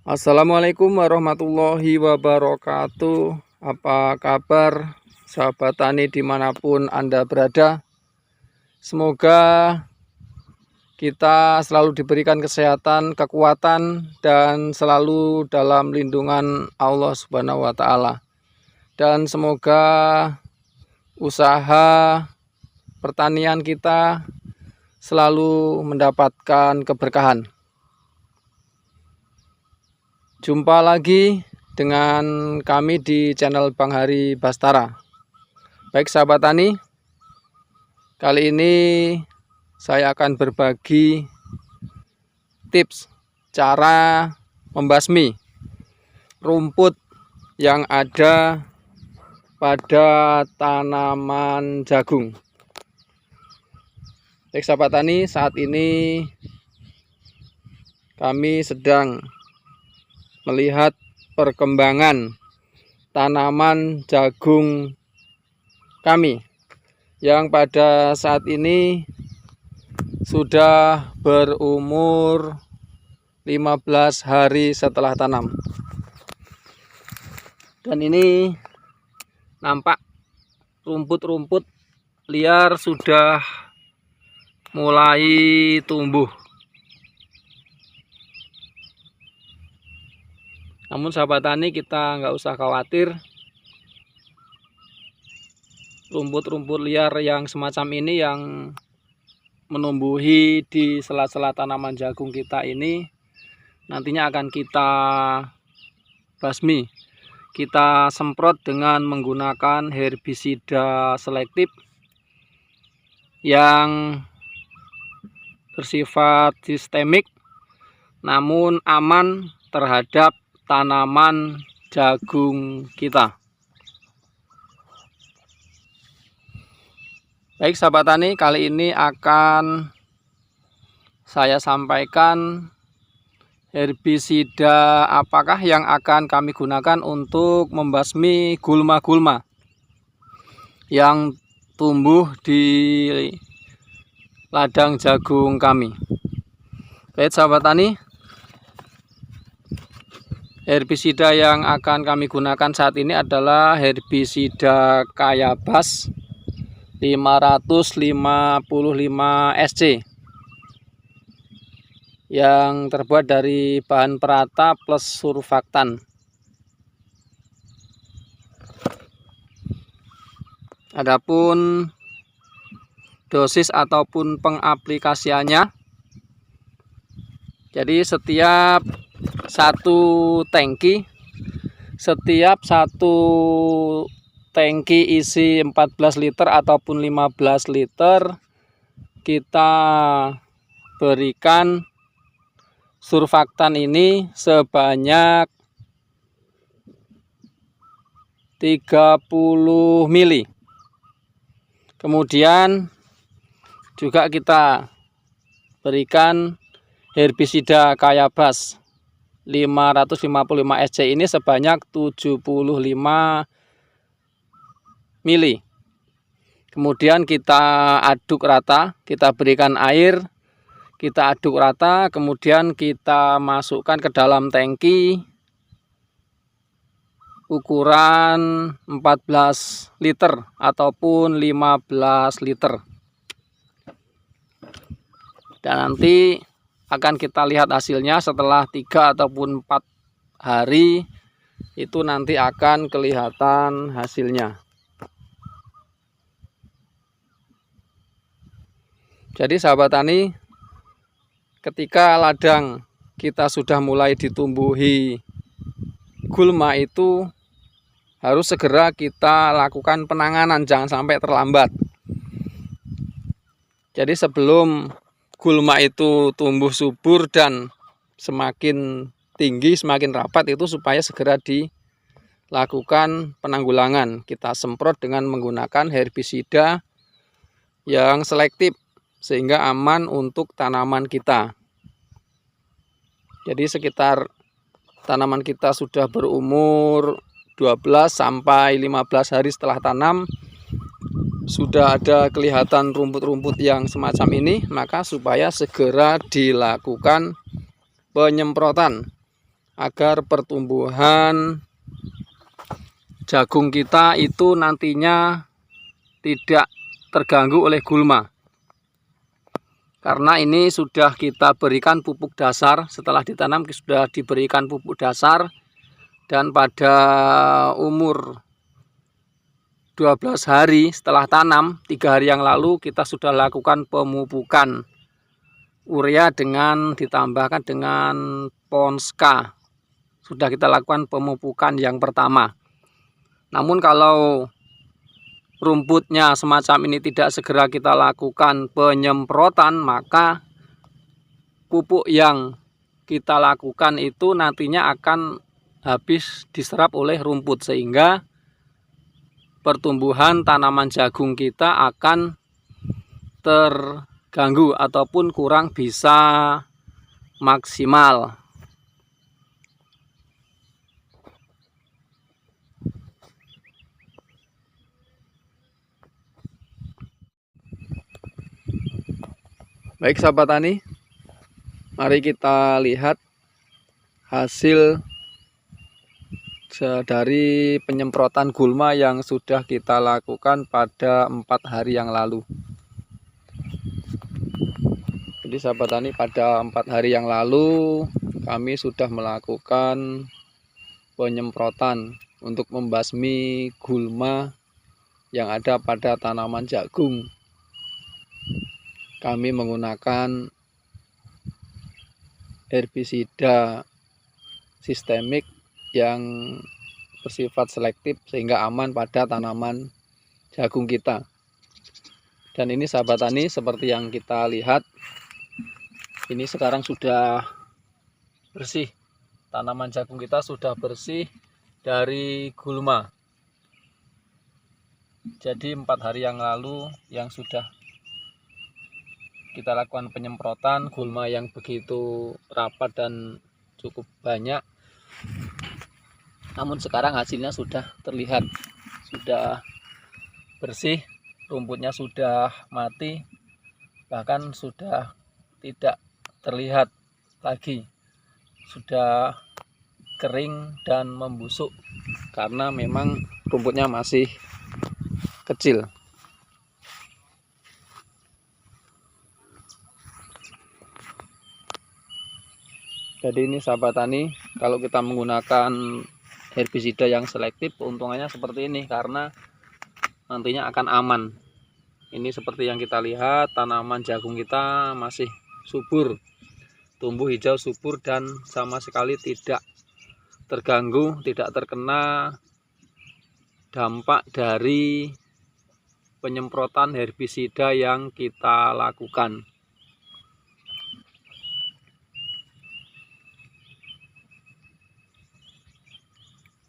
Assalamualaikum warahmatullahi wabarakatuh. Apa kabar sahabat tani dimanapun Anda berada? Semoga kita selalu diberikan kesehatan, kekuatan, dan selalu dalam lindungan Allah Subhanahu wa Ta'ala. Dan semoga usaha pertanian kita selalu mendapatkan keberkahan. Jumpa lagi dengan kami di channel Bang Hari Bastara. Baik sahabat tani, kali ini saya akan berbagi tips cara membasmi rumput yang ada pada tanaman jagung. Baik sahabat tani, saat ini kami sedang melihat perkembangan tanaman jagung kami yang pada saat ini sudah berumur 15 hari setelah tanam. Dan ini nampak rumput-rumput liar sudah mulai tumbuh. Namun sahabat tani, kita nggak usah khawatir. Rumput-rumput liar yang semacam ini yang menumbuhi di sela-sela tanaman jagung kita ini nantinya akan kita basmi. Kita semprot dengan menggunakan herbisida selektif yang bersifat sistemik namun aman terhadap tanaman jagung kita. Baik sahabat tani, kali ini akan saya sampaikan herbisida apakah yang akan kami gunakan untuk membasmi gulma-gulma yang tumbuh di ladang jagung kami. Baik sahabat tani, herbisida yang akan kami gunakan saat ini adalah herbisida Kayabas 555 SC yang terbuat dari bahan perata plus surfaktan. Adapun dosis ataupun pengaplikasiannya, jadi setiap satu tangki isi 14 liter ataupun 15 liter kita berikan surfaktan ini sebanyak 30 mili. Kemudian juga kita berikan herbisida Kayabas 555 SC ini sebanyak 75 mili. Kemudian kita aduk rata, kita berikan air, kita aduk rata, kemudian kita masukkan ke dalam tangki ukuran 14 liter ataupun 15 liter. Dan nanti akan kita lihat hasilnya setelah 3 ataupun 4 hari, itu nanti akan kelihatan hasilnya. Jadi sahabat tani, ketika ladang kita sudah mulai ditumbuhi gulma itu harus segera kita lakukan penanganan, jangan sampai terlambat. Jadi sebelum gulma itu tumbuh subur dan semakin tinggi, semakin rapat, itu supaya segera dilakukan penanggulangan. Kita semprot dengan menggunakan herbisida yang selektif sehingga aman untuk tanaman kita. Jadi sekitar tanaman kita sudah berumur 12 sampai 15 hari setelah tanam, sudah ada kelihatan rumput-rumput yang semacam ini, maka supaya segera dilakukan penyemprotan agar pertumbuhan jagung kita itu nantinya tidak terganggu oleh gulma. Karena ini sudah kita berikan pupuk dasar, setelah ditanam sudah diberikan pupuk dasar, dan pada umur 12 hari setelah tanam, 3 hari yang lalu kita sudah lakukan pemupukan urea dengan ditambahkan dengan Ponska. Sudah kita lakukan pemupukan yang pertama. Namun kalau rumputnya semacam ini tidak segera kita lakukan penyemprotan, maka pupuk yang kita lakukan itu nantinya akan habis diserap oleh rumput, sehingga pertumbuhan tanaman jagung kita akan terganggu ataupun kurang bisa maksimal. Baik sahabat tani, mari kita lihat hasil dari penyemprotan gulma yang sudah kita lakukan pada 4 hari yang lalu. Jadi sahabat tani, pada 4 hari yang lalu kami sudah melakukan penyemprotan untuk membasmi gulma yang ada pada tanaman jagung. Kami menggunakan herbisida sistemik yang bersifat selektif sehingga aman pada tanaman jagung kita. Dan ini sahabat tani, seperti yang kita lihat, ini sekarang sudah bersih. Tanaman jagung kita sudah bersih dari gulma. Jadi 4 hari yang lalu yang sudah kita lakukan penyemprotan gulma yang begitu rapat dan cukup banyak. Namun sekarang hasilnya sudah terlihat, sudah bersih, rumputnya sudah mati, bahkan sudah tidak terlihat lagi, sudah kering dan membusuk karena memang rumputnya masih kecil. Jadi ini sahabat tani, kalau kita menggunakan herbisida yang selektif, keuntungannya seperti ini karena nantinya akan aman. Ini seperti yang kita lihat, tanaman jagung kita masih subur, tumbuh hijau subur dan sama sekali tidak terganggu, tidak terkena dampak dari penyemprotan herbisida yang kita lakukan.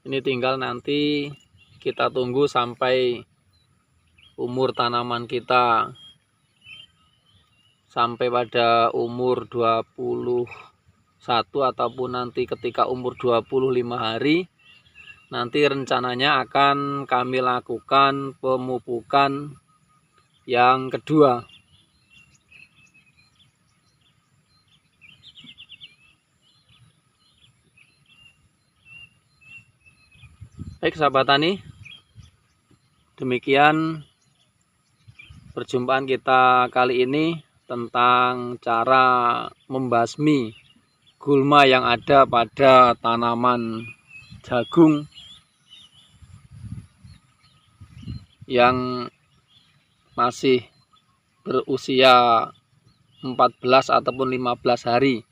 Ini tinggal nanti kita tunggu sampai umur tanaman kita sampai pada umur 21 ataupun nanti ketika umur 25 hari, nanti rencananya akan kami lakukan pemupukan yang kedua. Baik sahabat tani, demikian perjumpaan kita kali ini tentang cara membasmi gulma yang ada pada tanaman jagung yang masih berusia 14 ataupun 15 hari.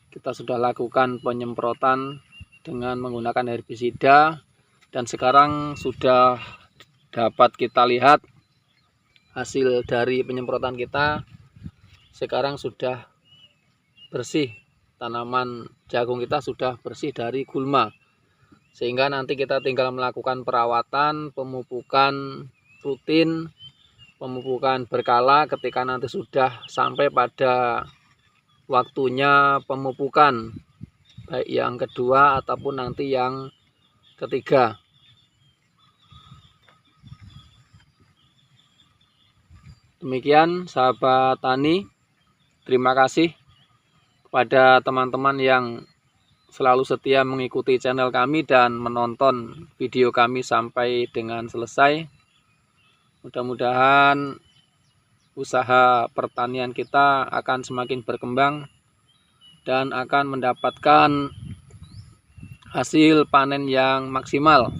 Kita sudah lakukan penyemprotan dengan menggunakan herbisida, dan sekarang sudah dapat kita lihat hasil dari penyemprotan kita. Sekarang sudah bersih, tanaman jagung kita sudah bersih dari gulma, sehingga nanti kita tinggal melakukan perawatan, pemupukan rutin, pemupukan berkala ketika nanti sudah sampai pada waktunya pemupukan, baik yang kedua ataupun nanti yang ketiga. Demikian sahabat tani, terima kasih kepada teman-teman yang selalu setia mengikuti channel kami dan menonton video kami sampai dengan selesai. Mudah-mudahan usaha pertanian kita akan semakin berkembang dan akan mendapatkan hasil panen yang maksimal.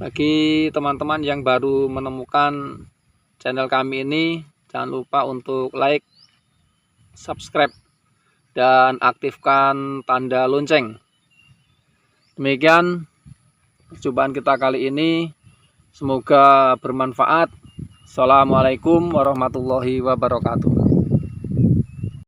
Bagi teman-teman yang baru menemukan channel kami ini, jangan lupa untuk like, subscribe, dan aktifkan tanda lonceng. Demikian perjumpaan kita kali ini, semoga bermanfaat. Assalamualaikum warahmatullahi wabarakatuh.